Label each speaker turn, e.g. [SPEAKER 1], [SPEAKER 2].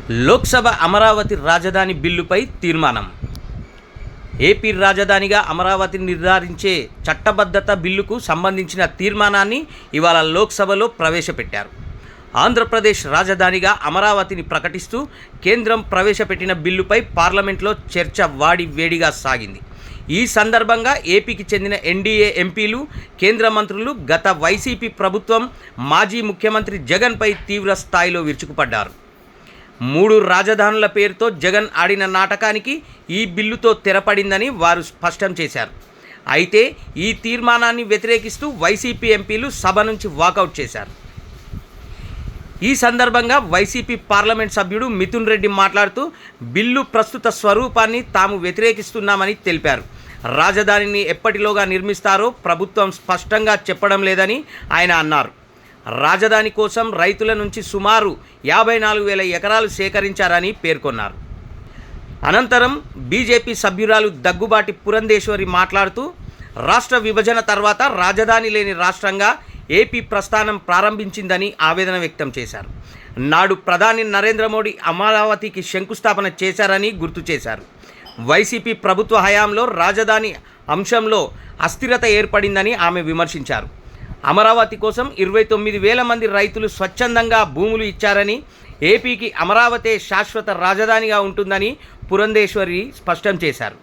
[SPEAKER 1] లోక్సభ అమరావతి రాజధాని బిల్లుపై తీర్మానం. ఏపీ రాజధానిగా అమరావతిని నిర్ధారించే చట్టబద్ధత బిల్లుకు సంబంధించిన తీర్మానాన్ని ఇవాళ లోక్సభలో ప్రవేశపెట్టారు. ఆంధ్రప్రదేశ్ రాజధానిగా అమరావతిని ప్రకటిస్తూ కేంద్రం ప్రవేశపెట్టిన బిల్లుపై పార్లమెంట్లో చర్చ వేడిగా సాగింది. ఈ సందర్భంగా ఏపీకి చెందిన ఎన్డీఏ ఎంపీలు, కేంద్ర మంత్రులు గత వైసీపీ ప్రభుత్వం, మాజీ ముఖ్యమంత్రి జగన్పై తీవ్ర స్థాయిలో విరుచుకుపడ్డారు. 3 రాజధానుల పేరుతో జగన్ ఆడిన నాటకానికి ఈ బిల్లుతో తెరపడిందని వారు స్పష్టం చేశారు. అయితే ఈ తీర్మానాన్ని వ్యతిరేకిస్తూ వైసీపీ ఎంపీలు సభ నుంచి వాకౌట్ చేశారు. ఈ సందర్భంగా వైసీపీ పార్లమెంట్ సభ్యుడు మిథున్ రెడ్డి మాట్లాడుతూ బిల్లు ప్రస్తుత స్వరూపాన్ని తాము వ్యతిరేకిస్తున్నామని తెలిపారు. రాజధానిని ఎప్పటిలోగా నిర్మిస్తారో ప్రభుత్వం స్పష్టంగా చెప్పడం లేదని ఆయన అన్నారు. రాజధాని కోసం రైతుల నుంచి సుమారు 54,000 ఎకరాలు సేకరించారని పేర్కొన్నారు. అనంతరం బీజేపీ సభ్యురాలు దగ్గుబాటి పురంధేశ్వరి మాట్లాడుతూ రాష్ట్ర విభజన తర్వాత రాజధాని లేని రాష్ట్రంగా ఏపీ ప్రస్థానం ప్రారంభించిందని ఆవేదన వ్యక్తం చేశారు. నాడు ప్రధాని నరేంద్ర మోడీ అమరావతికి శంకుస్థాపన చేశారని గుర్తు చేశారు. వైసీపీ ప్రభుత్వ హయాంలో రాజధాని అంశంలో అస్థిరత ఏర్పడిందని ఆమె విమర్శించారు. అమరావతి కోసం 29,000 మంది రైతులు స్వచ్ఛందంగా భూములు ఇచ్చారని, ఏపీకి అమరావతి శాశ్వత రాజధానిగా ఉంటుందని పురంధేశ్వరి స్పష్టం చేశారు.